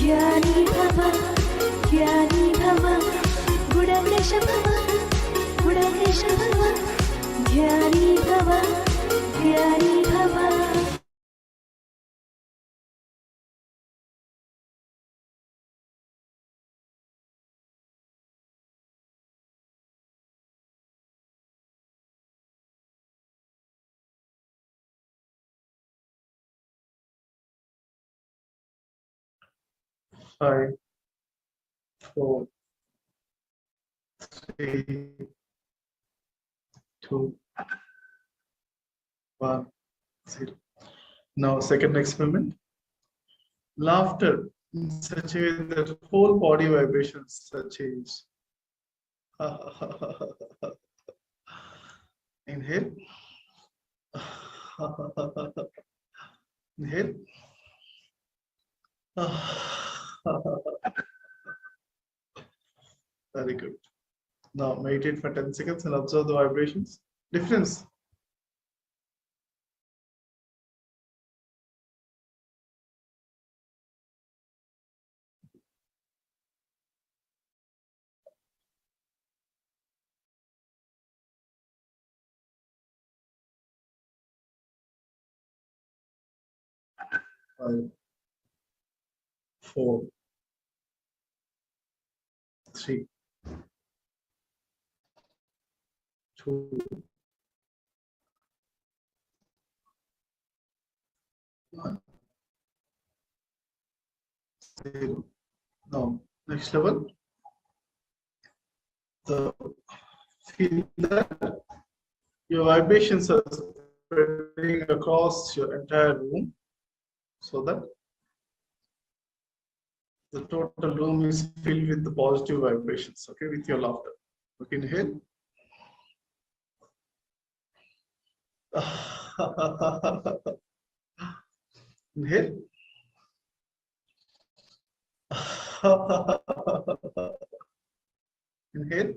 ज्ञानी भव गुडकेश भव गुडकेश भव ज्ञानी भव Five, four, three, two, one, zero. Now, second experiment. Laughter in such a way that whole body vibrations are changed. Inhale. Inhale. Very good. Now meditate for 10 seconds and observe the vibrations. Difference. Five, four, three, two, one, zero. Now, next level. Feel that your vibrations are spreading across your entire room so that the total room is filled with the positive vibrations, okay, with your laughter. Okay, inhale. Inhale. Inhale.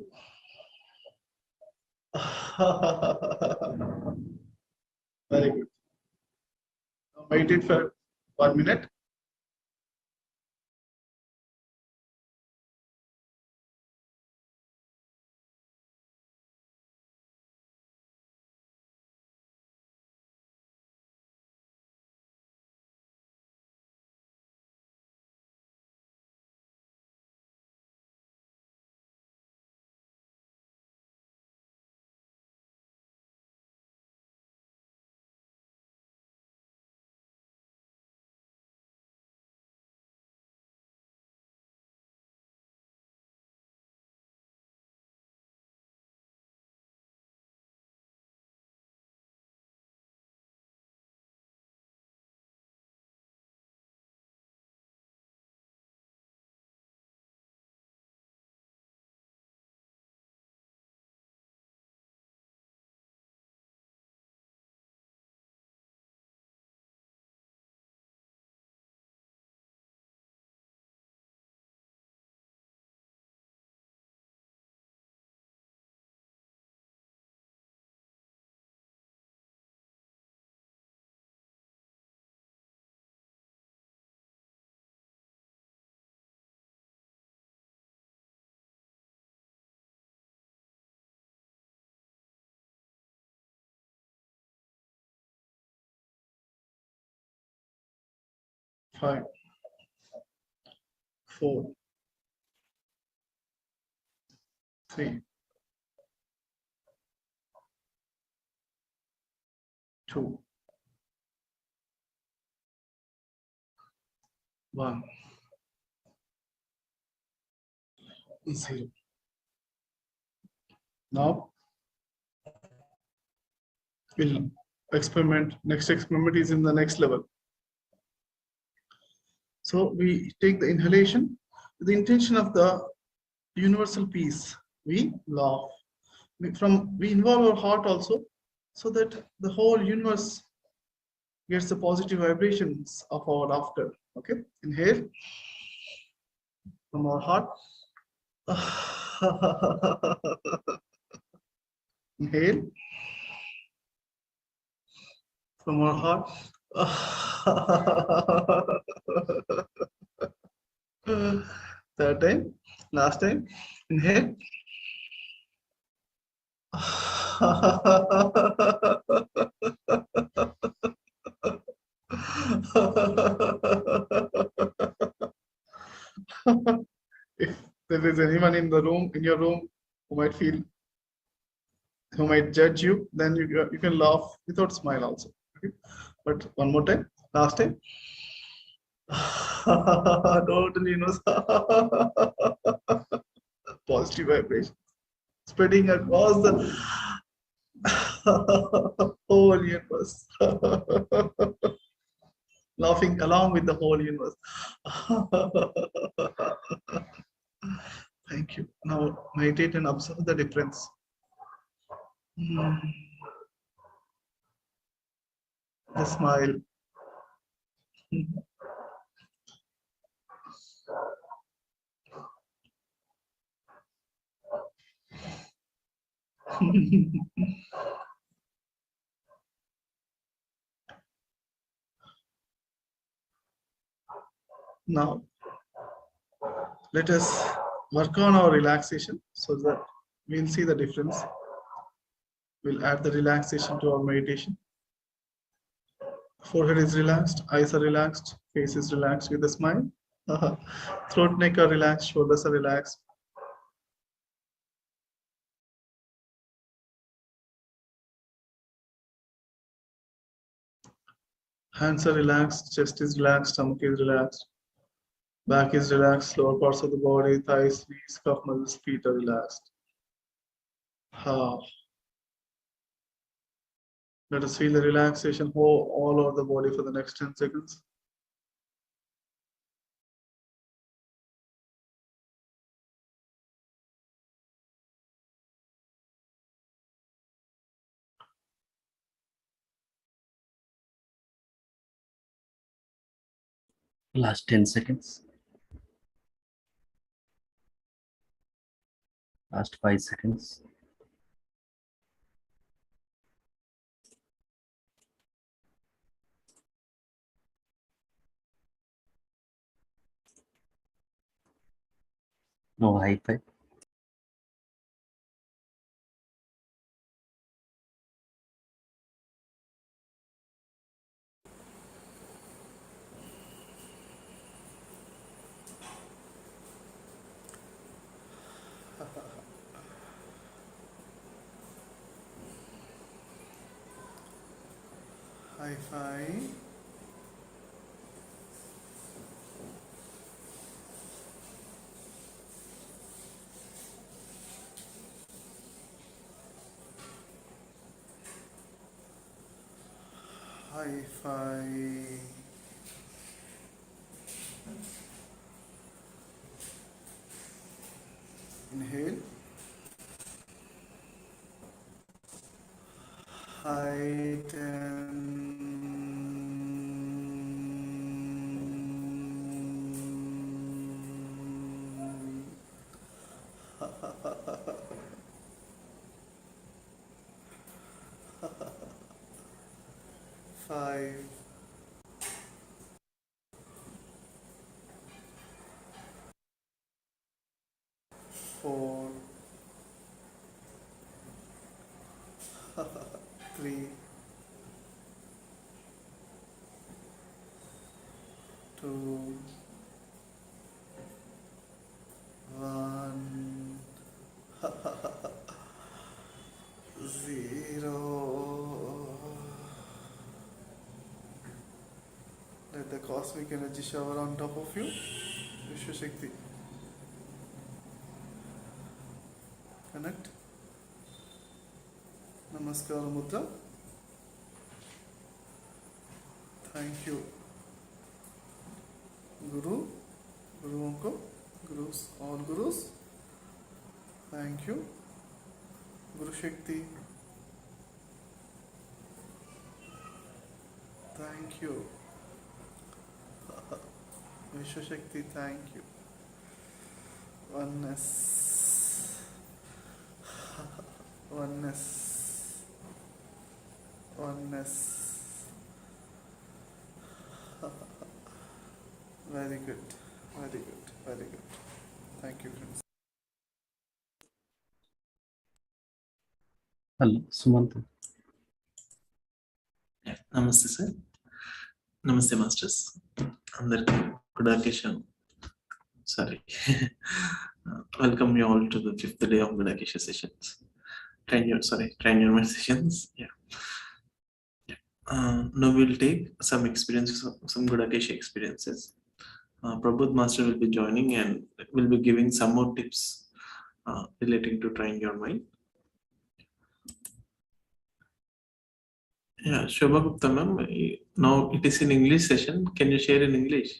Very good. Now meditate for 1 minute. Five, four, three, two, one, zero. Now we'll experiment. Next experiment is in the next level. So we take the inhalation with the intention of the universal peace. We laugh. We involve our heart also, so that the whole universe gets the positive vibrations of our laughter. Okay, inhale from our heart. Inhale from our heart. Third time. Last time. Inhale. If there is anyone in the room, in your room, who might feel, who might judge you, then you can laugh without smile also. Okay? But one more time. Last time. Totally knows. Positive vibration spreading across the whole universe. Laughing along with the whole universe. Thank you. Now meditate and observe the difference. The smile. Now let us work on our relaxation so that we'll see the difference. We'll add the relaxation to our meditation. Forehead is relaxed, eyes are relaxed, face is relaxed with a smile. Throat, neck are relaxed, shoulders are relaxed. Hands are relaxed, chest is relaxed, stomach is relaxed, back is relaxed, lower parts of the body, thighs, knees, calf muscles, feet are relaxed. Let us feel the relaxation all over the body for the next 10 seconds. Last 10 seconds. Last 5 seconds. No high five. High five. High five. Inhale. Five, 4, 3, 2, 1, 0. Let the cosmic energy shower on top of you. Vishwa Shakti. Connect. Namaskar Mudra. Thank you. Guru, Guruओं को, Gurus, all Gurus. Thank you. Guru Shakti. Thank you. Vishwa Shakti, thank you. Oneness. Oneness. Oneness. Very good. Very good. Very good. Thank you, friends. Hello, Sumant. Namaste, sir. Namaste, Masters. Gudakesha. Sorry. Welcome you all to the 5th day of Gudakesha sessions. Train your mind sessions. Yeah. Now we'll take some experiences, some Gudakesha experiences. Prabodh Master will be joining and will be giving some more tips relating to train your mind. Yeah, Shobha Gupta ma'am, now it is in English session. Can you share in English?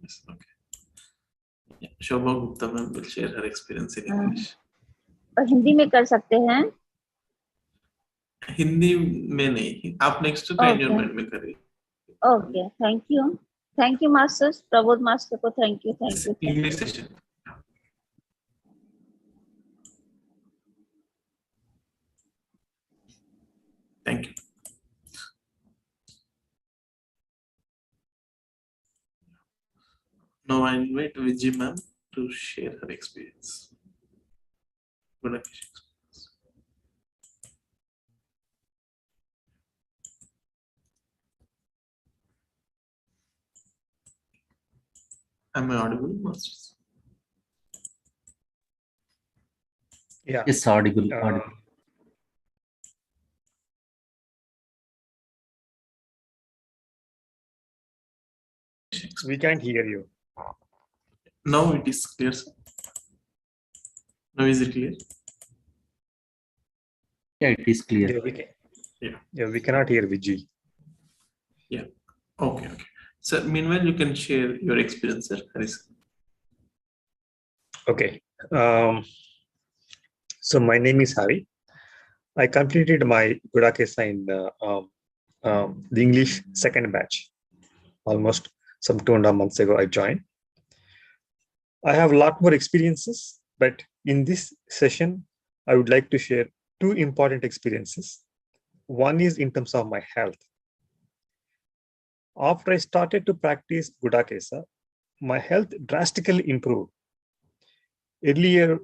Yes, okay. Yeah, Shobha Gupta ma'am will share her experience in English. Hindi में कर सकते हैं? हिंदी में नहीं, आप next train your mind में करिए. Okay, thank you masters, Prabodh master को thank you. English session. Thank you. Now I invite Vijay ma'am to share her experience. Gudakesha experience. Am I audible, Masters? Yeah. Yes, audible. We can't hear you. Now it is clear, sir. Now is it clear? Yeah, it is clear. Yeah, we cannot hear Vijay. Yeah. Okay. Sir, meanwhile, you can share your experience, sir. Okay. So my name is Hari. I completed my Gudakesha in the English second batch. Almost some 2.5 months ago, I joined. I have a lot more experiences, but in this session, I would like to share 2 important experiences. One is in terms of my health. After I started to practice Gudakesha, my health drastically improved. Earlier,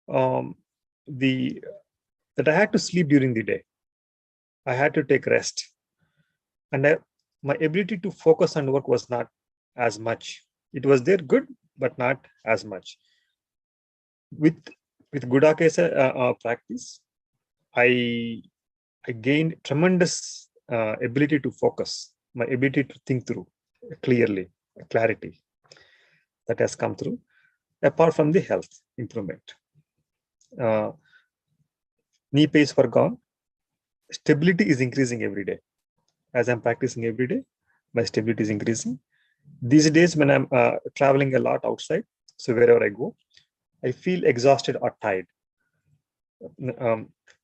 that I had to sleep during the day. I had to take rest. And my ability to focus on work was not as much. It was there good, but not as much. With Gudakesha practice, I gained tremendous ability to focus, my ability to think through clearly, clarity that has come through, apart from the health improvement. Knee pains were gone. Stability is increasing every day. As I'm practicing every day, my stability is increasing. These days when I'm traveling a lot outside, so wherever I go, I feel exhausted or tired.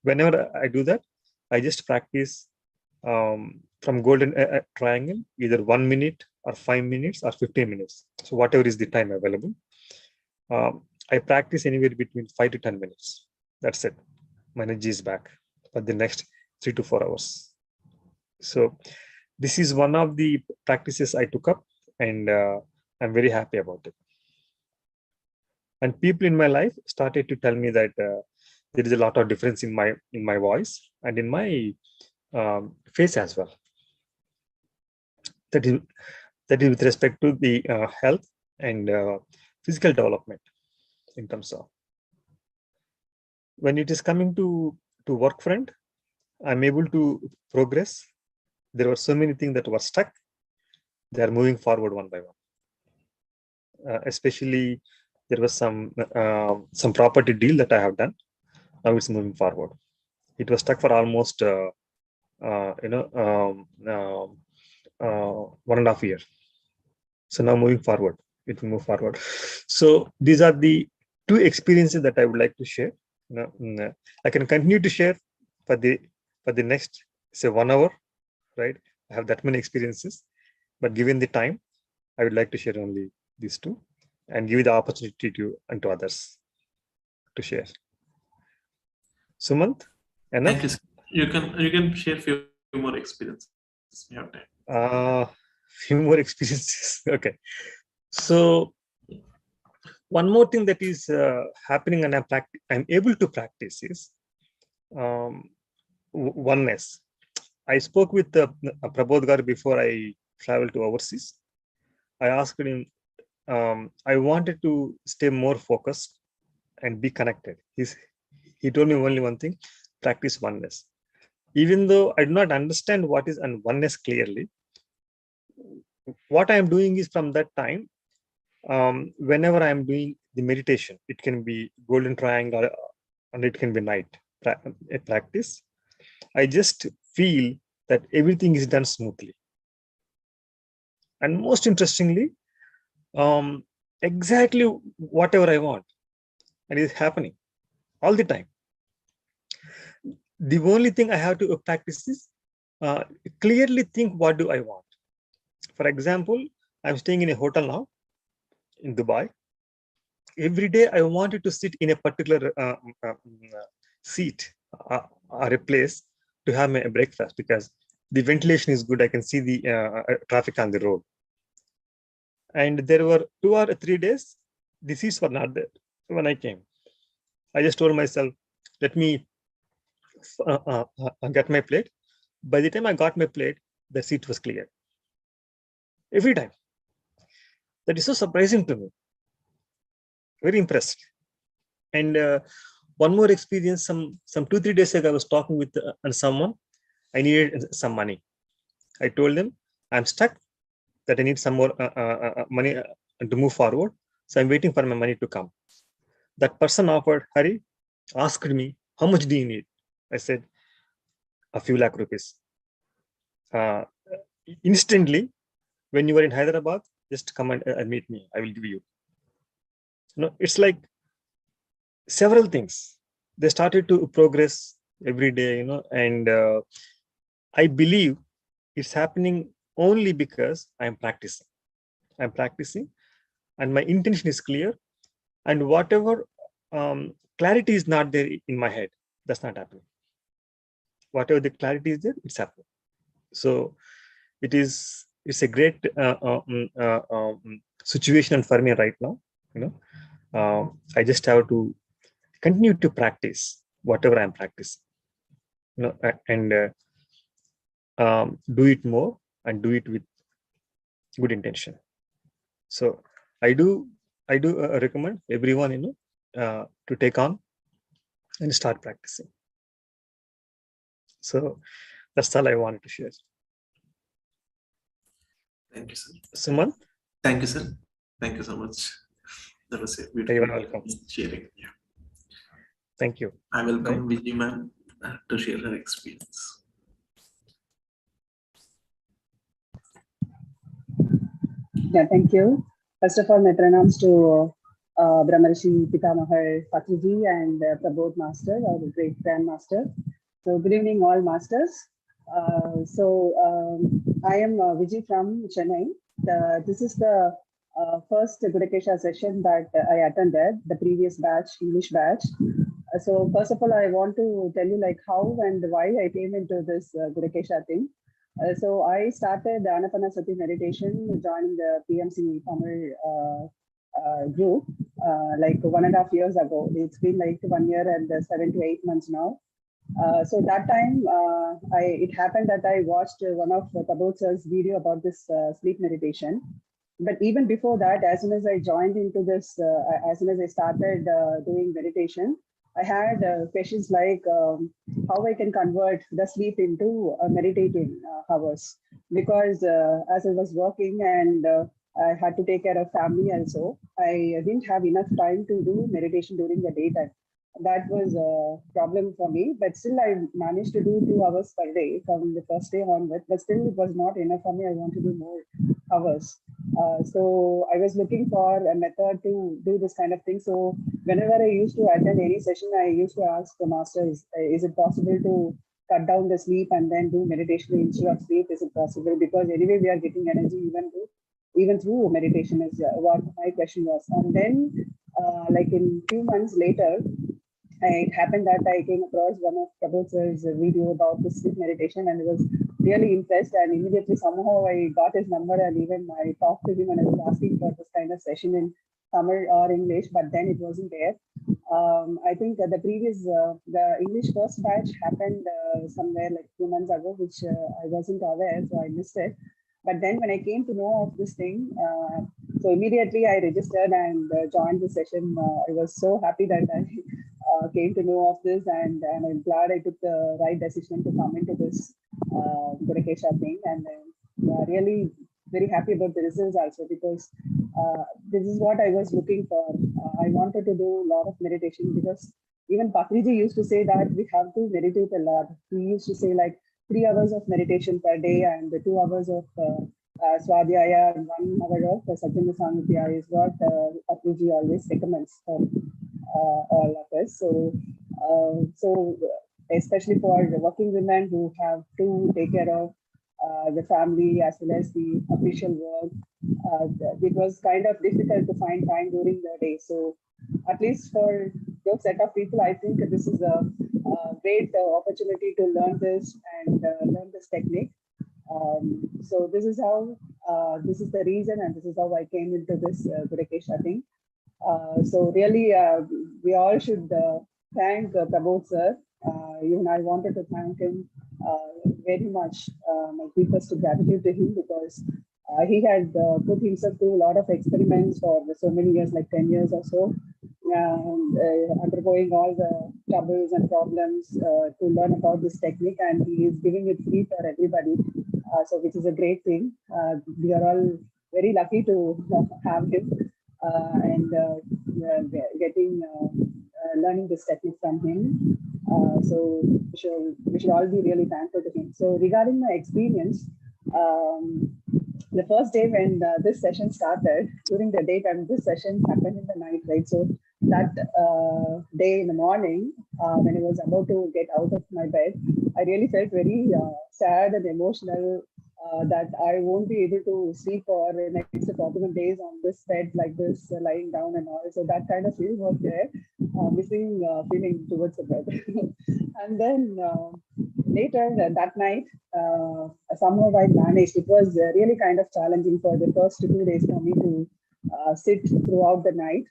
Whenever I do that, I just practice from golden triangle, either 1 minute or 5 minutes or 15 minutes. So whatever is the time available. I practice anywhere between 5 to 10 minutes. That's it. My energy is back for the next 3 to 4 hours. So this is one of the practices I took up, and I'm very happy about it. And people in my life started to tell me that there is a lot of difference in my voice and in my face as well. That is with respect to the health and physical development in terms of. When it is coming to work front, I'm able to progress. There were so many things that were stuck. They are moving forward one by one. Especially there was some property deal that I have done. Now it's moving forward. It was stuck for almost 1.5 years. So now moving forward, it will move forward. So these are the 2 experiences that I would like to share. I can continue to share for the next, say, 1 hour, right? I have that many experiences, but given the time, I would like to share only these 2 and give the opportunity to others to share. Sumant, enough? Thank you, sir. You can share few more experiences. You have time. Few more experiences. Okay. So One more thing that is happening and I'm able to practice is oneness. I spoke with Prabodh Gar before I traveled to overseas. I asked him, I wanted to stay more focused and be connected. He told me only one thing: practice oneness. Even though I do not understand what is oneness clearly, what I am doing is from that time, whenever I am doing the meditation, it can be golden triangle and it can be night practice. I just feel that everything is done smoothly. And most interestingly, exactly whatever I want, and it is happening all the time. The only thing I have to practice is clearly think, what do I want? For example, I'm staying in a hotel now in Dubai. Every day I wanted to sit in a particular seat or a place to have my breakfast, because the ventilation is good. I can see the traffic on the road. And there were 2 or 3 days, the seats were not there when I came. I just told myself, let me get my plate. By the time I got my plate, the seat was clear. Every time. That is so surprising to me. Very impressed. And one more experience, some 2-3 days ago, I was talking with someone. I needed some money. I told them I'm stuck, that I need some more money to move forward. So I'm waiting for my money to come. That person offered, Hari, asked me, how much do you need? I said, a few lakh rupees. Instantly, when you are in Hyderabad, just come and meet me. I will give you. It's like several things. They started to progress every day, and I believe it's happening only because I'm practicing. I'm practicing, and my intention is clear. And whatever clarity is not there in my head, that's not happening. Whatever the clarity is there, it's happening. So it's a great situation for me right now. I just have to continue to practice whatever I'm practicing, and do it more and do it with good intention. So I do recommend everyone, to take on and start practicing. So that's all I wanted to share. Thank you, sir. Suman? Thank you, sir. Thank you so much. That was a beautiful You're welcome. sharing. Yeah. Thank you. I welcome Vijay ma'am to share her experience. Yeah, thank you. First of all, my pranams to Brahmarishi Pitamahar Fatriji and Prabodh Master, our great grandmaster. So good evening, all masters. I am Vijay from Chennai. This is the first Gudakesha session that I attended, the previous batch, English batch. So first of all, I want to tell you like how and why I came into this Gudakesha thing. So I started Anapanasati meditation, joining the PMC Tamil group like 1.5 years ago. It's been like 1 year and 7 to 8 months now. So that time, it happened that I watched one of Prabodh sir's video about this sleep meditation. But even before that, as soon as I joined into this, as soon as I started doing meditation, I had questions like how I can convert the sleep into meditating hours. Because as I was working and I had to take care of family also, I didn't have enough time to do meditation during the daytime. That was a problem for me, but still I managed to do 2 hours per day from the first day onward, but still it was not enough for me. I want to do more hours. So I was looking for a method to do this kind of thing. So whenever I used to attend any session, I used to ask the masters, is it possible to cut down the sleep and then do meditation instead of sleep? Is it possible? Because anyway, we are getting energy even through meditation is what my question was. And then like in few months later, it happened that I came across one of Prabodh sir's video about the sleep meditation and I was really impressed, and immediately somehow I got his number and even I talked to him and I was asking for this kind of session in Tamil or English, but then it wasn't there. I think the English first batch happened somewhere like 2 months ago, which I wasn't aware, so I missed it. But then when I came to know of this thing, so immediately I registered and joined the session. I was so happy that I came to know of this, and I'm glad I took the right decision to come into this Gudakesha thing, and really very happy about the results also, because this is what I was looking for. I wanted to do a lot of meditation, because even Patriji used to say that we have to meditate a lot. He used to say like 3 hours of meditation per day and 2 hours of Swadhyaya and 1 hour of Satyanga Samithya is what Patriji always recommends for all of us. So especially for the working women who have to take care of the family as well as the official work, it was kind of difficult to find time during the day. So at least for those set of people, I think this is a great opportunity to learn this and learn this technique. So this is how, this is the reason, and this is how I came into this Gudakesha thing. So really, we all should thank Prabodh sir. Even I wanted to thank him very much. My deepest gratitude to him, because he had put himself through a lot of experiments for so many years, like 10 years or so, and undergoing all the troubles and problems to learn about this technique, and he is giving it free for everybody. So which is a great thing. We are all very lucky to have him and getting learning this technique from him. So we should all be really thankful to him. So regarding my experience, the first day when this session started, during the daytime, this session happened in the night, right? So that day in the morning, when I was about to get out of my bed, I really felt very sad and emotional that I won't be able to sleep for the next 41 days on this bed like this, lying down and all. So that kind of feeling was there, missing feeling towards the bed. And then later that night, somehow I managed. It was really kind of challenging for the first 2 days for me to sit throughout the night.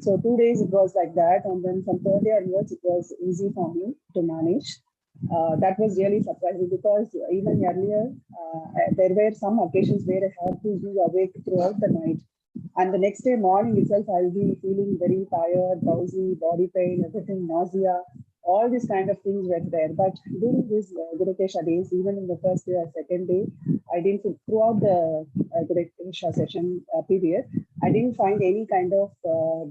So 2 days it was like that, and then from third day onwards it was easy for me to manage. That was really surprising, because even earlier there were some occasions where I had to be awake throughout the night, and the next day morning itself I'll be feeling very tired, drowsy, body pain, everything, nausea. All these kind of things were there. But during this Gudakesha days, even in the first day or second day, I didn't feel, throughout the Gudakesha session period, I didn't find any kind of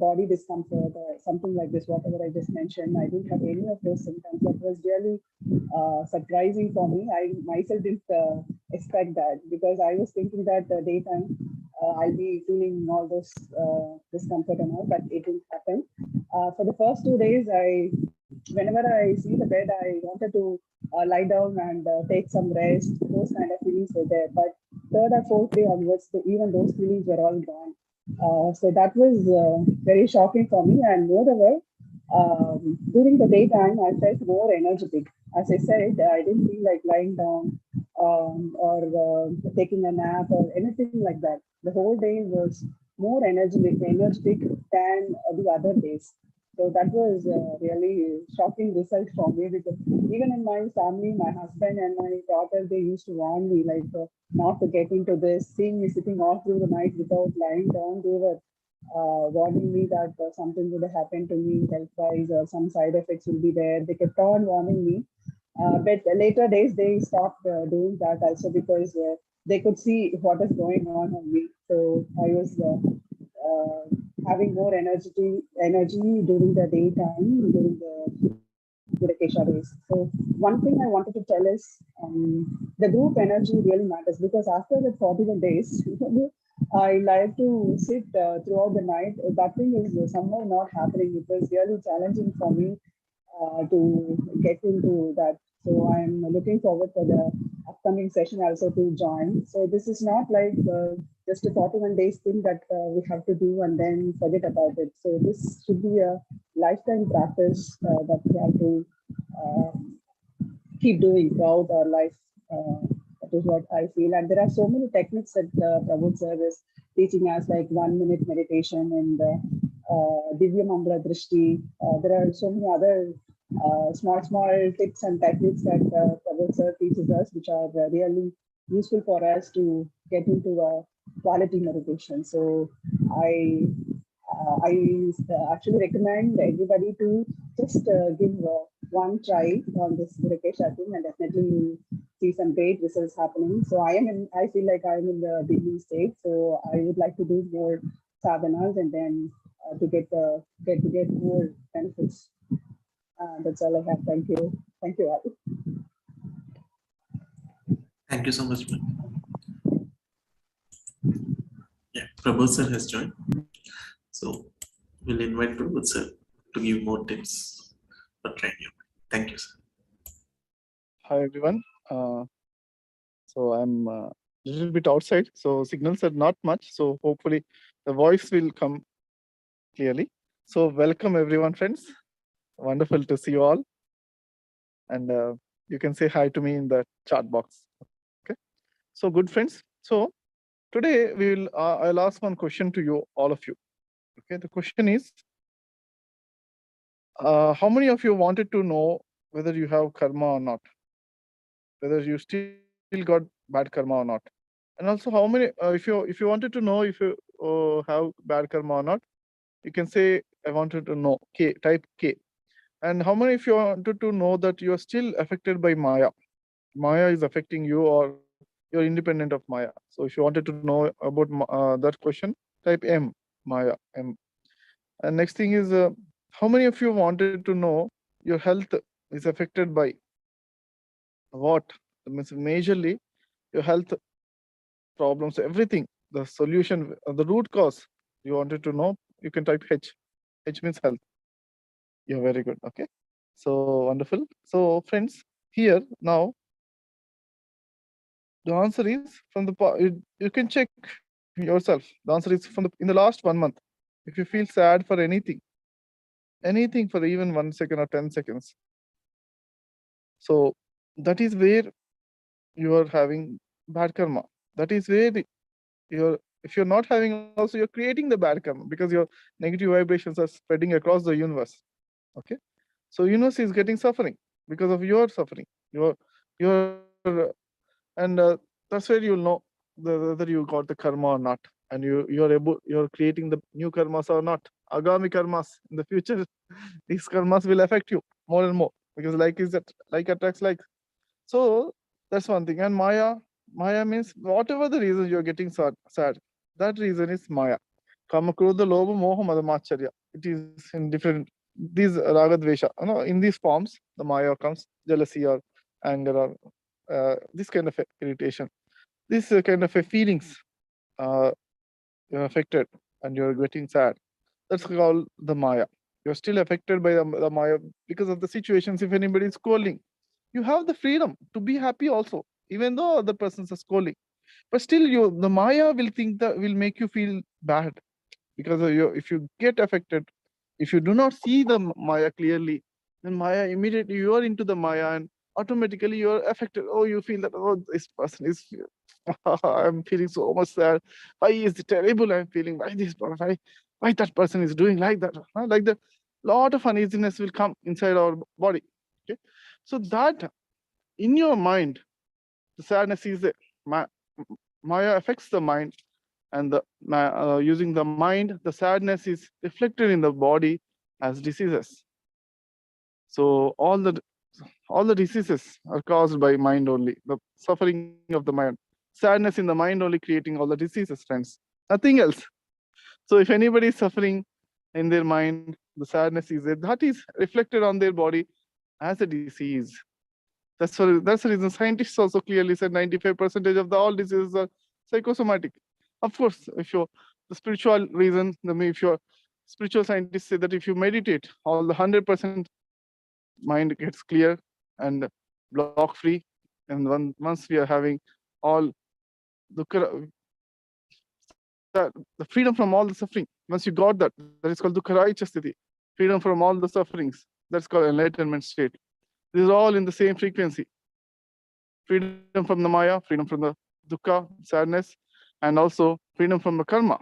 body discomfort or something like this, whatever I just mentioned. I didn't have any of those symptoms. That was really surprising for me. I myself didn't expect that, because I was thinking that the daytime I'll be feeling all those discomfort and all, but it didn't happen. For the first 2 days, whenever I see the bed, I wanted to lie down and take some rest. Those kind of feelings were there. But third or fourth day onwards, even those feelings were all gone. So that was very shocking for me. And moreover, during the daytime, I felt more energetic. As I said, I didn't feel like lying down or taking a nap or anything like that. The whole day was more energetic than the other days. So that was really shocking result for me, because even in my family, my husband and my daughter, they used to warn me like not to get into this. Seeing me sitting all through the night without lying down, they were warning me that something would happen to me health-wise, or some side effects will be there. They kept on warning me. But later days, they stopped doing that also, because they could see what is going on me. So I was having more energy during the daytime, during the Gudakesha days. So one thing I wanted to tell is the group energy really matters, because after the 41 days, I like to sit throughout the night. That thing is somehow not happening. It was really challenging for me to get into that. So I'm looking forward for the upcoming session also to join. So this is not like just a 41 days thing that we have to do and then forget about it. So this should be a lifetime practice that we have to keep doing throughout our life. That is what I feel. And there are so many techniques that Prabodh sir is teaching us like 1 minute meditation and Divya Mangala Drishti. There are so many other small tips and techniques that Prabodh sir teaches us, which are really useful for us to get into a quality meditation. So I actually recommend everybody to just give one try on this Gudakesha thing, and definitely you see some great results happening. So I feel like I'm in the beginning stage. So I would like to do more sadhanas and then to get more benefits. That's all I have. Thank you. Thank you all. Thank you so much, ma'am. Yeah, Prabodh sir has joined. So we'll invite Prabodh sir to give more tips for training. Thank you, sir. Hi everyone. So I'm a little bit outside, so signals are not much. So hopefully the voice will come clearly. So welcome everyone, friends. Wonderful to see you all. And you can say hi to me in the chat box. Okay. So good friends. So today we will. I'll ask one question to you, all of you. Okay. The question is, how many of you wanted to know whether you have karma or not? Whether you still got bad karma or not? And also, how many? If you wanted to know if you have bad karma or not, you can say I wanted to know. K, type K. And how many if you wanted to know that you are still affected by Maya? Maya is affecting you, or you're independent of Maya. So if you wanted to know about that question, type M, Maya, M. And next thing is, how many of you wanted to know your health is affected by what? That means majorly your health problems, everything, the solution, the root cause you wanted to know, you can type H. H means health. You're very good. Okay. So wonderful. So friends, here now, the answer is from the, you can check yourself. The answer is from in the last 1 month. If you feel sad for anything for even 1 second or 10 seconds. So that is where you are having bad karma. That is where if you're not having also, you're creating the bad karma because your negative vibrations are spreading across the universe. Okay. So universe is getting suffering because of your suffering. And that's where you'll know whether you got the karma or not. And you're creating the new karmas or not. Agami karmas in the future. These karmas will affect you more and more because like attracts like. So that's one thing. And Maya means whatever the reason you're getting sad, that reason is Maya. Kama, Krodha, Lobha, Moha, Madhamacharya. It is in different, these Ragadvesha. In these forms, the Maya comes, jealousy or anger or this kind of irritation. This kind of feelings you're affected and you're getting sad. That's called the Maya. You're still affected by the Maya because of the situations. If anybody is scolding, you have the freedom to be happy also, even though other persons are scolding. But still, the Maya will will make you feel bad because if you get affected, if you do not see the Maya clearly, then Maya immediately you are into the Maya and automatically you are affected. Oh, you feel that, oh, this person is, I'm feeling so much sad. Why is it terrible? I'm feeling why that person is doing like that? Like that, lot of uneasiness will come inside our body. Okay, so that in your mind, the sadness is there. Maya affects the mind, and using the mind, the sadness is reflected in the body as diseases. So all the diseases are caused by mind only, the suffering of the mind. Sadness in the mind only creating all the diseases, friends. Nothing else. So if anybody is suffering in their mind, the sadness is there. That is reflected on their body as a disease. That's the reason scientists also clearly said 95% of all diseases are psychosomatic. Of course, the spiritual reason, if your spiritual scientists say that if you meditate, all the 100% mind gets clear and block free. And once we are having all the freedom from all the suffering, once you got that is called Dukharai Chastiti, freedom from all the sufferings. That's called enlightenment state. These are all in the same frequency. Freedom from the Maya, freedom from the dukkha, sadness, and also freedom from the karma,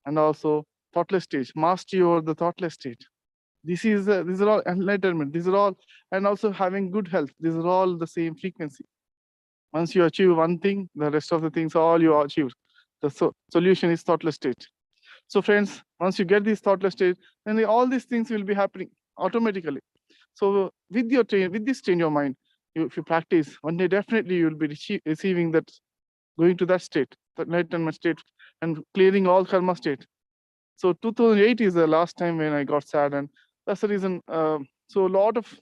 and also thoughtless stage, mastery over the thoughtless stage. These are all enlightenment. These are all, and also having good health. These are all the same frequency. Once you achieve one thing, the rest of the things all you achieve. The solution is thoughtless state. So friends, once you get this thoughtless state, then all these things will be happening automatically. So with this change your mind, if you practice, one day definitely you will be receiving that, going to that state, that enlightenment state, and clearing all karma state. So 2008 is the last time when I got sad, and that's the reason. So a lot of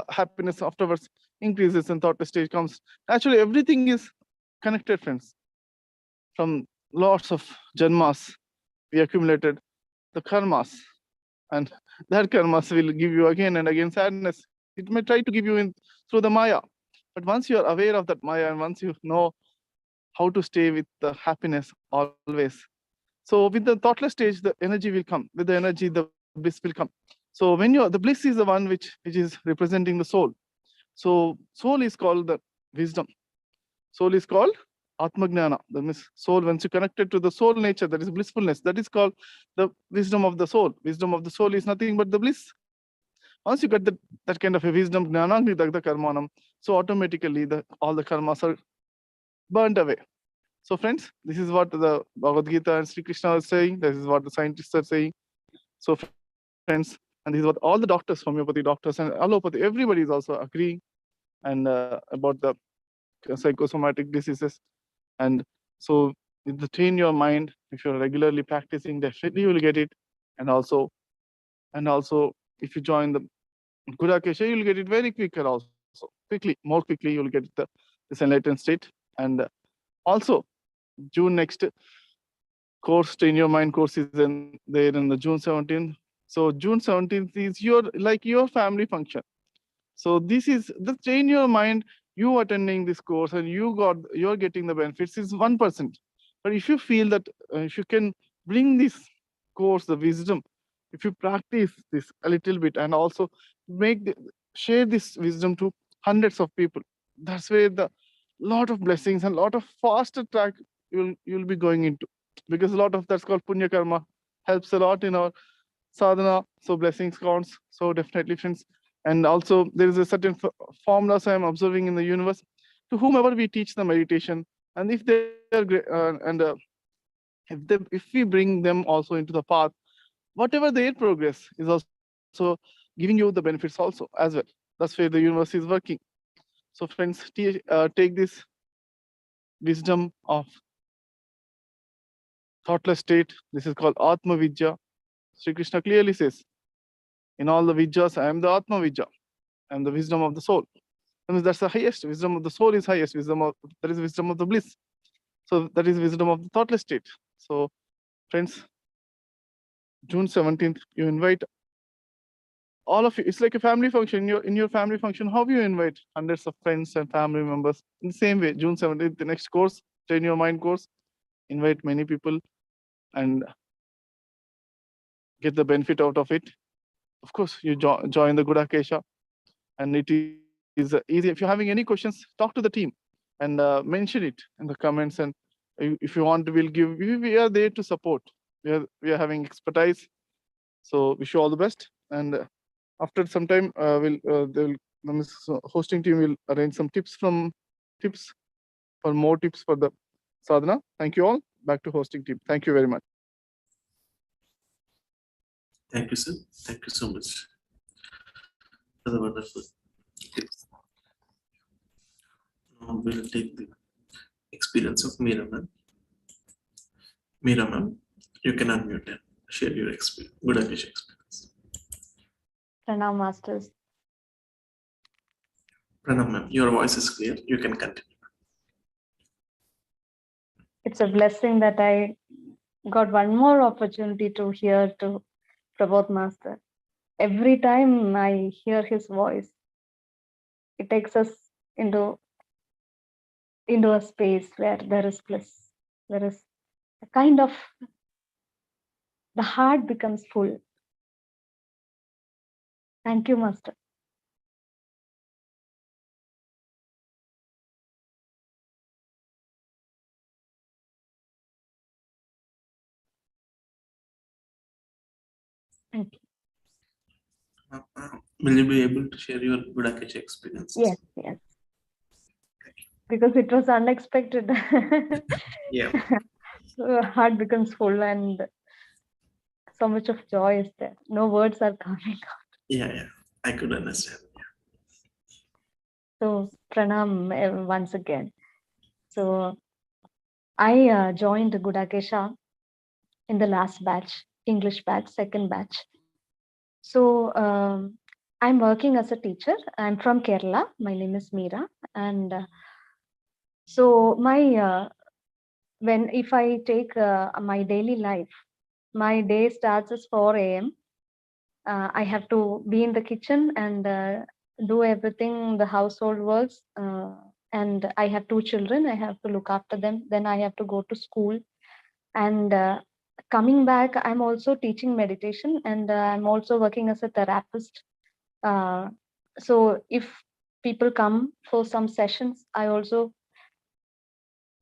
happiness afterwards increases, and thoughtless stage comes. Actually, everything is connected, friends. From lots of janmas, we accumulated the karmas, and that karmas will give you again and again sadness. It may try to give you in through the maya, but once you are aware of that maya, and once you know how to stay with the happiness always, so with the thoughtless stage, the energy will come. With the energy, the bliss will come. So when the bliss is the one which is representing the soul. So soul is called the wisdom. Soul is called Atmagnana. That means soul, once you connected to the soul nature, that is blissfulness. That is called the wisdom of the soul. Wisdom of the soul is nothing but the bliss. Once you get that kind of a wisdom, Jnanagni Dagda Karmanam, so automatically all the karmas are burnt away. So friends, this is what the Bhagavad Gita and Sri Krishna is saying. This is what the scientists are saying. So friends, and this is what all the doctors, homeopathy doctors and allopathy, everybody is also agreeing, and about the psychosomatic diseases. And so with the train your mind, if you're regularly practicing, definitely you will get it. And also if you join the Gudakesha, you'll get it very quicker also. More quickly you'll get this enlightened state. And also June next course, Train Your Mind course is there in the June 17th. So June 17th is your family function. So this is the Train Your Mind. You attending this course and you're getting the benefits is 1%. But if you feel that if you can bring this course, the wisdom, if you practice this a little bit and also share this wisdom to hundreds of people, that's where the lot of blessings and lot of faster track you'll be going into, because a lot of that's called punya karma helps a lot in our sadhana. So blessings counts. So definitely, friends. And also there is a certain formulas I am observing in the universe. To whomever we teach the meditation, and if they are great, if we bring them also into the path, whatever their progress is also giving you the benefits also as well. That's where the universe is working. So friends, take this wisdom of thoughtless state. This is called Atma Vidya. Sri Krishna clearly says, in all the Vidyas, I am the Atma Vidya. I am the wisdom of the soul. That means that's the highest. Wisdom of the soul is highest. That is wisdom of the bliss. So that is wisdom of the thoughtless state. So friends, June 17th, you invite all of you. It's like a family function. In your family function, how you invite hundreds of friends and family members? In the same way, June 17th, the next course, Train Your Mind course, invite many people and get the benefit out of it. Of course, you join the Gudakesha, and it is easy. If you're having any questions, talk to the team and mention it in the comments. And if you want, we are there to support. We are having expertise. So wish you all the best. And after some time, the hosting team will arrange some tips for more tips for the sadhana. Thank you all. Back to hosting team. Thank you very much. Thank you, sir. Thank you so much for the wonderful tips. Now we'll take the experience of Meera ma'am. Meera ma'am, you can unmute and share your experience, Gudakesha experience. Pranam Masters. Pranam ma'am, your voice is clear. You can continue. It's a blessing that I got one more opportunity to hear to Prabodh Master. Every time I hear his voice, it takes us into a space where there is bliss. There is a kind of, the heart becomes full. Thank you, Master. Thank you. Will you be able to share your Gudakesha experiences? Yes, yes. Because it was unexpected. Yeah. Heart becomes full and so much of joy is there. No words are coming. Yeah. I could understand. So pranam once again. So I joined Gudakesha in the last batch, English batch, second batch. So I'm working as a teacher. I'm from Kerala. My name is Meera, and so my if I take my daily life, my day starts at 4 a.m. I have to be in the kitchen and do everything, the household works. And I have 2 children. I have to look after them. Then I have to go to school. And coming back, I'm also teaching meditation, and I'm also working as a therapist. So if people come for some sessions, I also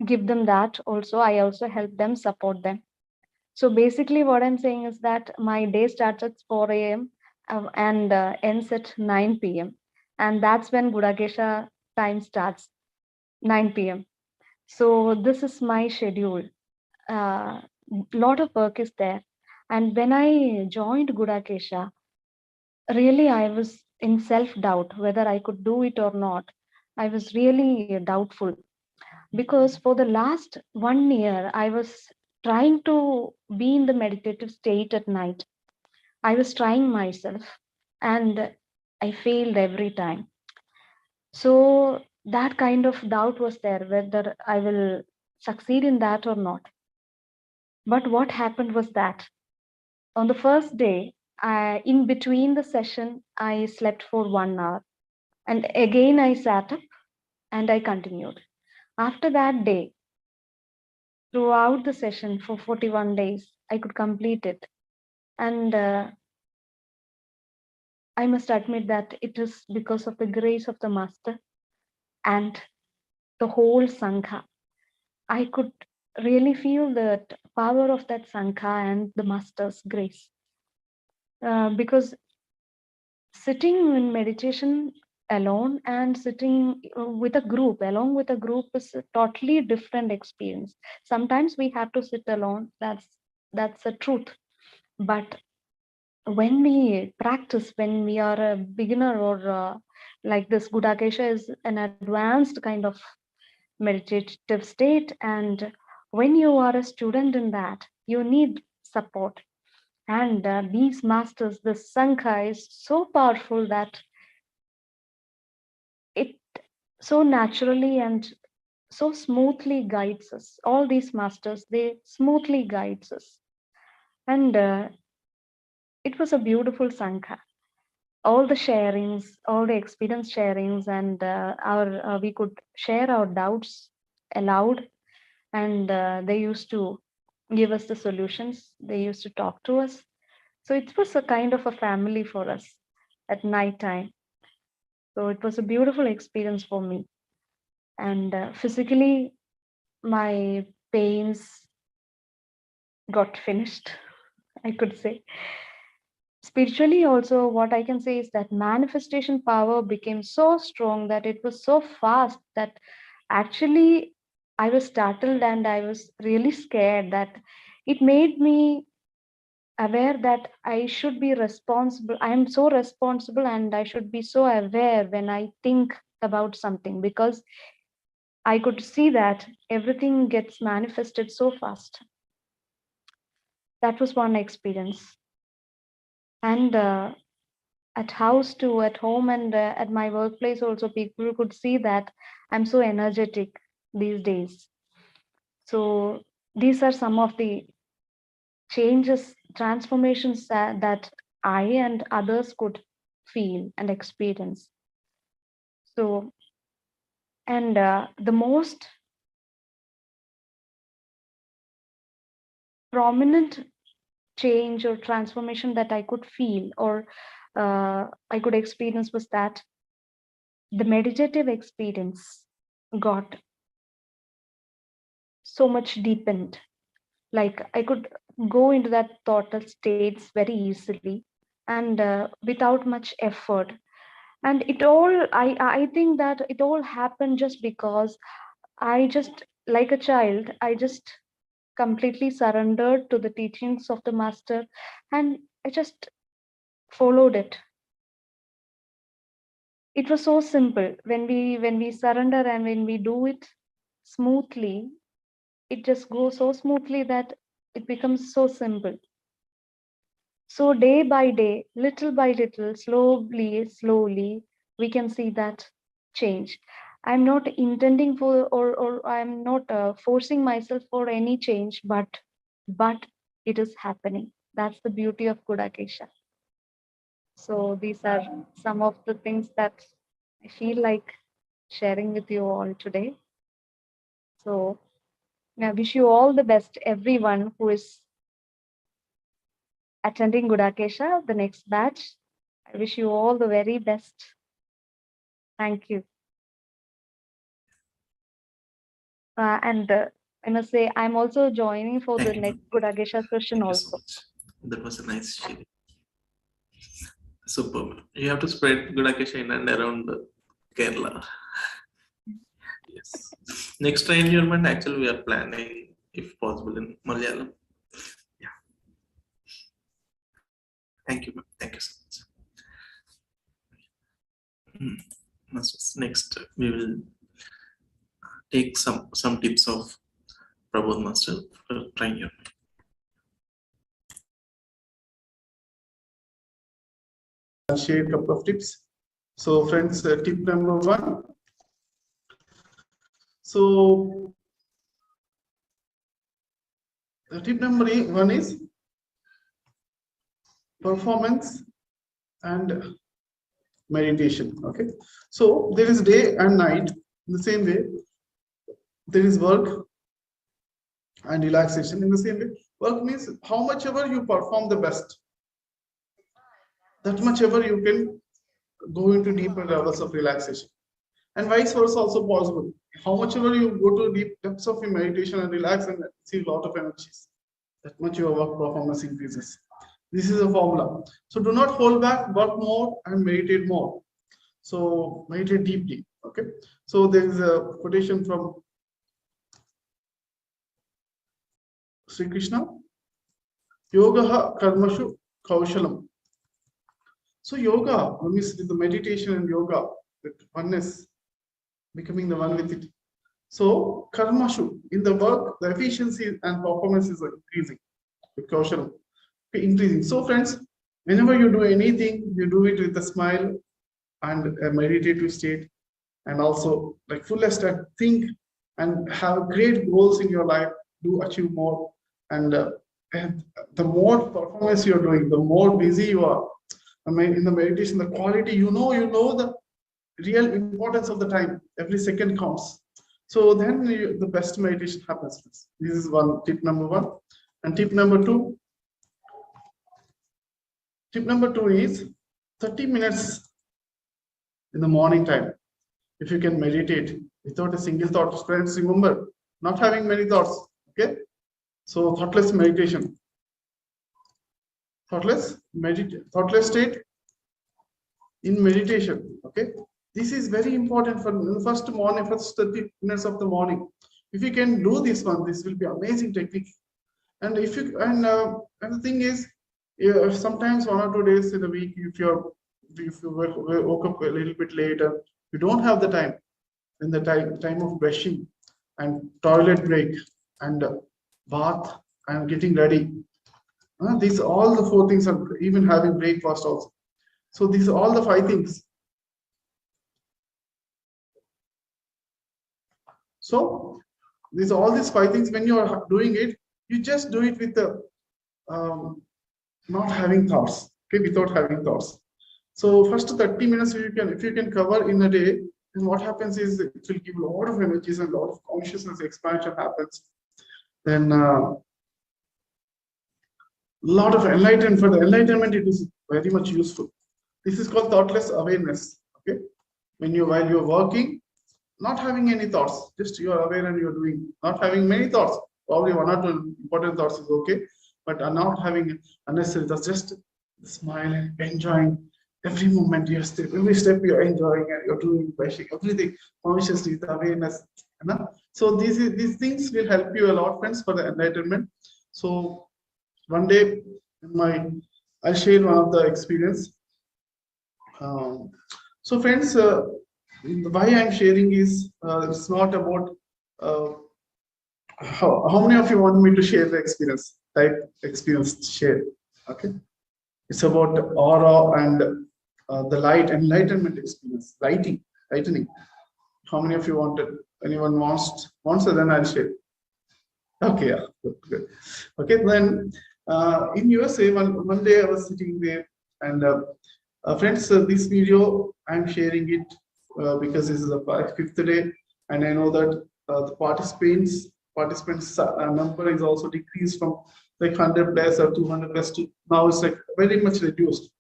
give them that. Also, I also help them, support them. So basically what I'm saying is that my day starts at 4 a.m. And ends at 9 p.m. And that's when Gudakesha time starts, 9 p.m. So this is my schedule. Lot of work is there. And when I joined Gudakesha, really I was in self-doubt whether I could do it or not. I was really doubtful because for the last 1 year, I was trying to be in the meditative state at night. I was trying myself and I failed every time. So that kind of doubt was there whether I will succeed in that or not. But what happened was that on the first day, in between the session, I slept for 1 hour. And again, I sat up and I continued. After that day, throughout the session for 41 days, I could complete it. And I must admit that it is because of the grace of the Master and the whole Sangha. I could really feel the power of that Sangha and the Master's grace. Because sitting in meditation alone and sitting with a group, along with a group, is a totally different experience. Sometimes we have to sit alone. That's the truth. But when we practice, when we are a beginner or like this, Gudakesha is an advanced kind of meditative state. And when you are a student in that, you need support. And these masters, the Sangha is so powerful that it so naturally and so smoothly guides us. All these masters, they smoothly guides us. And it was a beautiful Sangha. All the sharings, all the experience sharings, and we could share our doubts aloud, and they used to give us the solutions. They used to talk to us. So it was a kind of a family for us at night time. So it was a beautiful experience for me. And physically, my pains got finished, I could say. Spiritually also, what I can say is that manifestation power became so strong that it was so fast that actually I was startled and I was really scared. That it made me aware that I should be responsible. I am so responsible and I should be so aware when I think about something, because I could see that everything gets manifested so fast. That was one experience. And at house too, at home and at my workplace also, people could see that I'm so energetic these days. So these are some of the changes, transformations that I and others could feel and experience. So, and the most prominent change or transformation that I could feel or I could experience was that the meditative experience got so much deepened. Like I could go into that thoughtless states very easily and without much effort. And it all, I think that it all happened just because I just, like a child, I just completely surrendered to the teachings of the master, and I just followed it. It was so simple. When we surrender and when we do it smoothly, it just goes so smoothly that it becomes so simple. So day by day, little by little, slowly, we can see that change. I'm not intending for, or I'm not forcing myself for any change, but it is happening. That's the beauty of Gudakesha. So these are some of the things that I feel like sharing with you all today. So I wish you all the best, everyone who is attending Gudakesha, the next batch. I wish you all the very best. Thank you. And I must say, I'm also joining for the Thank you, next ma'am. Gudakesha session Thank you so also. much. That was a nice sharing. Superb. You have to spread Gudakesha in and around Kerala. Yes. Next enrollment, actually, we are planning, if possible, in Malayalam. Yeah. Thank you, ma'am. Thank you so much. Masters. Next, we will take some tips of Prabodh Master for trying your mind. I'll share a couple of tips. So friends, tip number 1. So tip number 1 is performance and meditation. Okay, so there is day and night. In the same way, there is work and relaxation. In the same way, work means how much ever you perform the best, that much ever you can go into deeper levels of relaxation, and vice versa also possible. How much ever you go to deep depths of your meditation and relax and see a lot of energies, that much your work performance increases. This is a formula. So do not hold back, work more and meditate more. So meditate deeply. Okay, so there is a quotation from Sri Krishna, Yoga Karmashu Kaushalam. So yoga, when we see the meditation and yoga, that oneness, becoming the one with it. So karmashu, in the work, the efficiency and performance is increasing. With Kaushalam, increasing. So friends, whenever you do anything, you do it with a smile and a meditative state, and also like fullest and think and have great goals in your life, do achieve more, and the more performance you're doing, the more busy you are. I mean, in the meditation, the quality, you know the real importance of the time. Every second counts. So then the best meditation happens. This is one tip number 1. And tip number 2. Tip number 2 is 30 minutes in the morning time. If you can meditate without a single thought, friends, remember, not having many thoughts. Okay, so thoughtless meditation, thoughtless state in meditation. Okay, this is very important for the first 30 minutes of the morning. If you can do this one, this will be amazing technique. And if you and the thing is, if sometimes 1 or 2 days in a week, if you woke up a little bit later, you don't have the time. In the time of brushing and toilet break and bath and getting ready, these all the 4 things are, even having breakfast also. So these are all the 5 things. So all these 5 things, when you are doing it, you just do it with the not having thoughts. Okay, without having thoughts. So first 30 minutes, if you can cover in a day, then what happens is it will give a lot of energies and a lot of consciousness expansion happens. Then lot of enlightenment. For the enlightenment, it is very much useful. This is called thoughtless awareness. Okay, while you're working, not having any thoughts, just you are aware and you're doing, not having many thoughts, Probably one or two important thoughts is okay, but are not having unnecessary thoughts. Just smile and enjoying every moment, every step you're enjoying, and you're doing, brushing, everything consciously, the awareness. So these things will help you a lot, friends, for the enlightenment. So one day, I'll share one of the experience. So friends, why I'm sharing is it's not about how many of you want me to share the experience? Type experience, share. Okay, it's about aura and the light, enlightenment experience, lightening. How many of you wanted? Anyone wants it? Then I'll share. Okay, yeah, good. Okay, then in USA, one day I was sitting there, and friends, this video I'm sharing it because this is the 5th day, and I know that the participants number is also decreased from like 100 plus or 200 plus to now it's like very much reduced.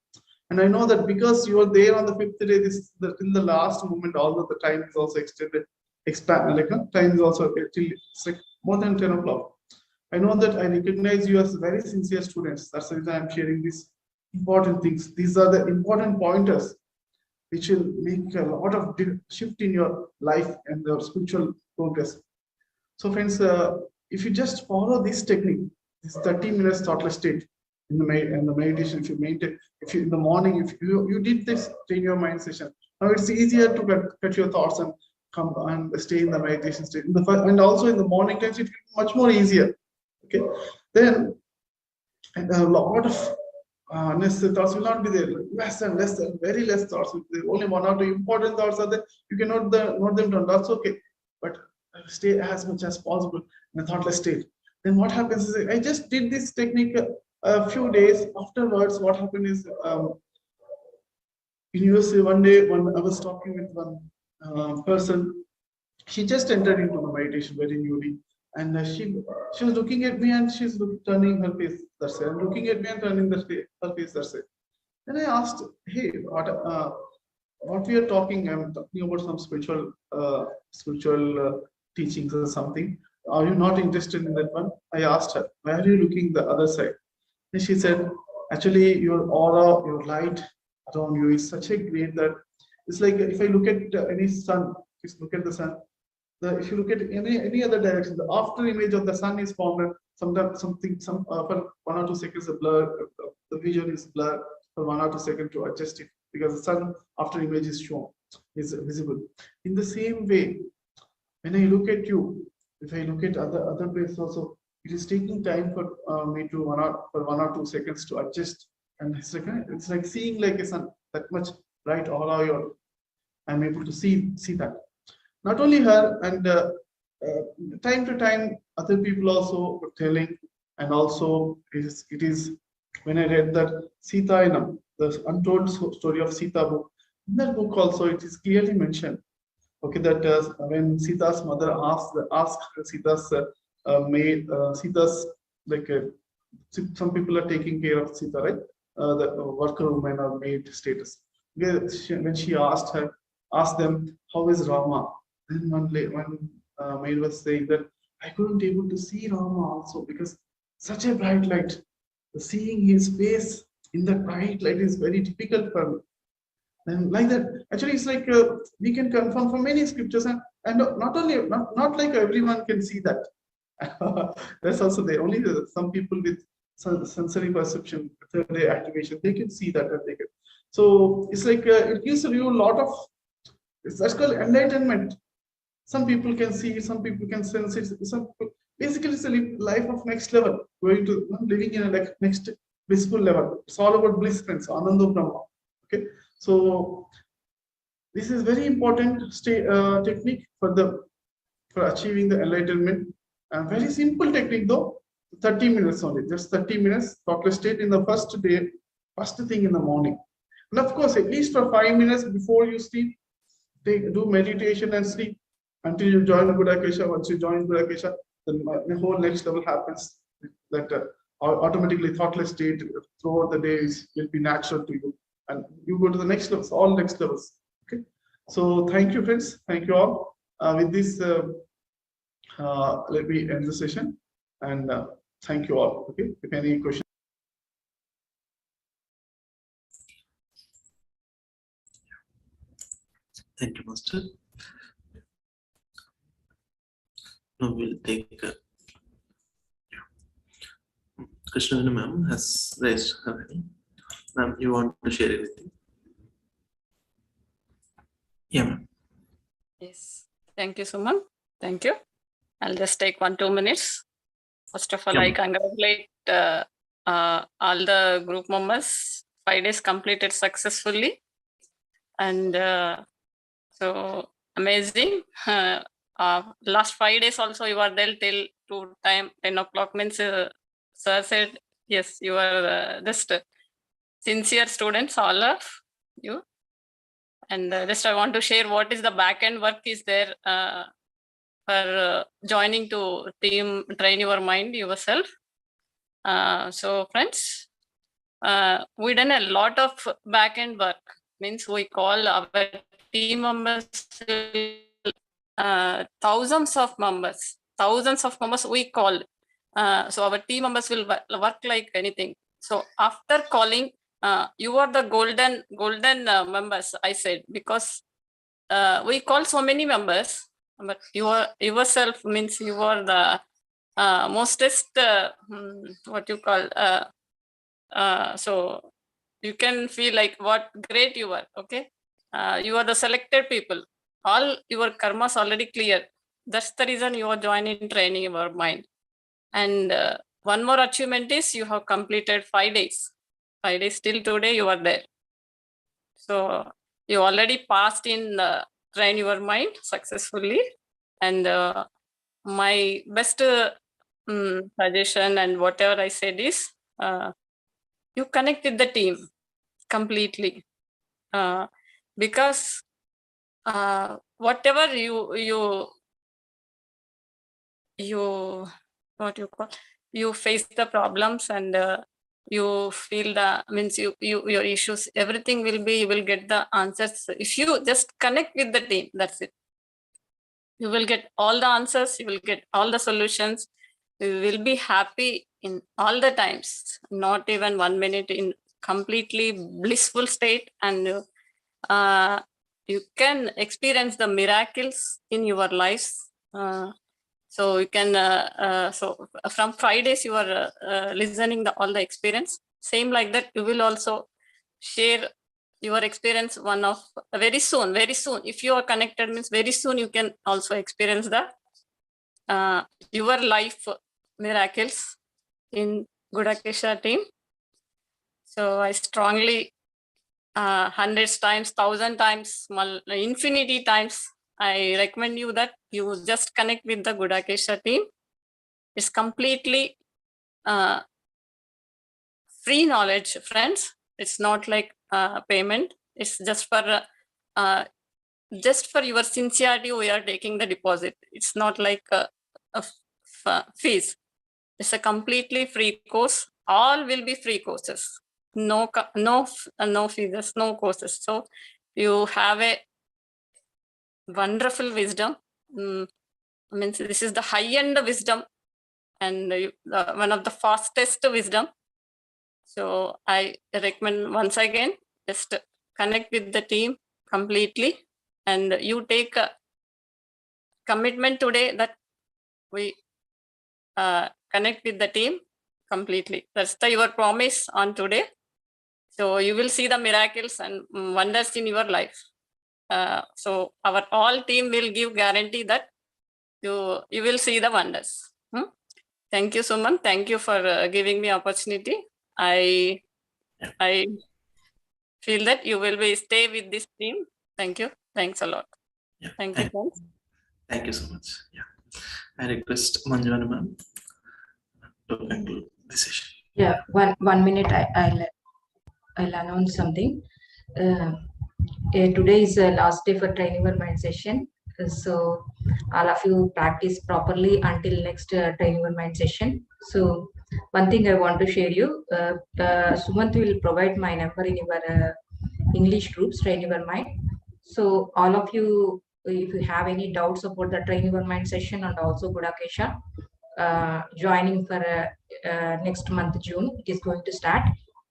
And I know that because you are there on the 5th day, in the last moment, although the time is also expanded, like time is also till it's like more than 10 o'clock. I know that I recognize you as very sincere students. That's the reason I'm sharing these important things. These are the important pointers which will make a lot of shift in your life and your spiritual progress. So friends, if you just follow this technique, this 30 minutes thoughtless state in the meditation, if you maintain, if you in the morning, if you did this train your mind session, now it's easier to cut your thoughts and come and stay in the meditation state. And also in the morning times, it will be much more easier. Okay, then a lot of unnecessary thoughts will not be there. Less and less, very less thoughts. Only one or two important thoughts are there. You can note them down. That's okay, but stay as much as possible in a thoughtless state. Then what happens is, I just did this technique a few days afterwards. What happened is, in USA, one day when I was talking with one person, she just entered into the meditation very newly, and she was looking at me and she's turning her face. That's it. Looking at me and turning her face. That's it. Then I asked, hey, what we are talking? I'm talking about some spiritual teachings or something. Are you not interested in that one? I asked her, why are you looking the other side? And she said, actually, your aura, your light around you is such a great that it's like if I look at any sun, just look at the sun. If you look at any other direction, the after image of the sun is formed. Sometimes for 1 or 2 seconds, the vision is blurred for 1 or 2 seconds to adjust it, because the sun after image is shown, is visible. In the same way, when I look at you, if I look at other places also, it is taking time for me to 1 or 2 seconds to adjust, and it's like seeing like a sun, that much bright aura. I'm able to see that. Not only her, and time to time other people also were telling, and also it is when I read that Sita Inam, the untold story of Sita book. In that book also it is clearly mentioned, okay, that when Sita's mother asked Sita's maid, Sita's like some people are taking care of Sita, right? The worker woman or maid status. When she asked them, how is Rama? Then one maid was saying that I couldn't able to see Rama also, because such a bright light. Seeing his face in that bright light is very difficult for me. And like that, actually, it's like we can confirm from many scriptures, and not like everyone can see that. That's also there. Only some people with sensory perception, third day activation, they can see that, and they can. So it's like it gives you a lot of. That's called enlightenment. Some people can see, some people can sense it. Basically, it's a life of next level, going to living in a next blissful level. It's all about bliss, friends. Ananda Brahma. Okay, so this is very important technique for achieving the enlightenment. Very simple technique though. 30 minutes only, just 30 minutes thoughtless state in the first day, first thing in the morning. And of course, at least for 5 minutes before you sleep, do meditation and sleep until you join Gudakesha. Once you join Gudakesha, then the whole next level happens. That automatically thoughtless state throughout the days will be natural to you, and you go to the next levels, all next levels. Okay, so thank you, friends. Thank you all. With this, let me end the session. And thank you all. Okay, if any questions. Thank you, Master. Now we'll take Krishnavini ma'am has raised her hand. Ma'am, you want to share anything? Yeah, ma'am. Yes. Thank you, Suman. Thank you. I'll just take 1-2 minutes. First of all, Yeah, I ma'am. congratulate all the group members. 5 days completed successfully. And so amazing. Last 5 days also you are there till 10 o'clock means sir said, yes, you are just sincere students, all of you. And just I want to share what is the back end work is there for joining to team Train Your Mind yourself. So friends, we done a lot of back end work. Means we call our team members, thousands of members we call. So our team members will work like anything. So after calling, you are the golden members, I said, because we call so many members, but you are yourself means you are the mostest what you call. So you can feel like what great you are. Okay, you are the selected people. All your karmas already clear. That's the reason you are joining Training Your Mind. And one more achievement is you have completed 5 days. 5 days till today you are there. So you already passed in Train Your Mind successfully. And my best suggestion and whatever I said is you connect with the team completely, because whatever you what you call, you face the problems and you feel the means your issues, everything will be, you will get the answers if you just connect with the team. That's it. You will get all the answers, you will get all the solutions, you will be happy in all the times, not even 1 minute, in completely blissful state. And you can experience the miracles in your lives. So you can so from 5 days you are listening all the experience, same like that you will also share your experience. One of very soon if you are connected means very soon you can also experience the your life miracles in Gudakesha team. So I strongly hundreds times, 1,000 times, infinity times I recommend you that you just connect with the Gudakesha team. It's completely free knowledge, friends. It's not like payment. It's just for your sincerity we are taking the deposit. It's not like a fees. It's a completely free course. All will be free courses. No fees, no courses. So you have a wonderful wisdom. Means this is the high-end wisdom and one of the fastest wisdom. So I recommend once again, just connect with the team completely, and you take a commitment today that we connect with the team completely. That's your promise on today. So you will see the miracles and wonders in your life. So our all team will give guarantee that you will see the wonders. Thank you, Suman. Thank you for giving me opportunity. I feel that you will be stay with this team. Thank you. Thanks a lot. Yeah. Thank you, friends. Thank you so much. Yeah. I request Manjulani ma'am to conclude the session. Yeah, one minute. I'll announce something. Today is the last day for Training Your Mind session. So all of you practice properly until next Training Your Mind session. So one thing I want to share you, Sumant will provide my number in your English groups, Training Your Mind. So all of you, if you have any doubts about the Training Your Mind session and also Gudakesha, joining for next month, June. It is going to start.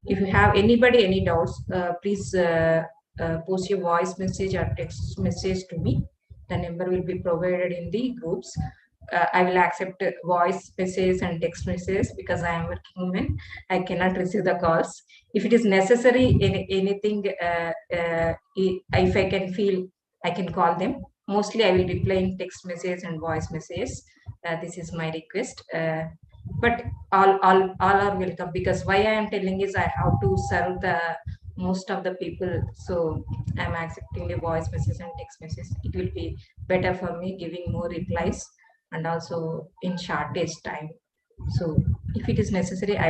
If you have anybody, any doubts, please post your voice message or text message to me. The number will be provided in the groups. I will accept voice messages and text messages because I am working woman. I cannot receive the calls. If it is necessary, anything, if I can feel, I can call them. Mostly I will reply in text message and voice messages. This is my request. But all are welcome, because why I am telling is I have to serve the most of the people. So I'm accepting the voice message and text message. It will be better for me, giving more replies and also in shortest time. So if it is necessary, I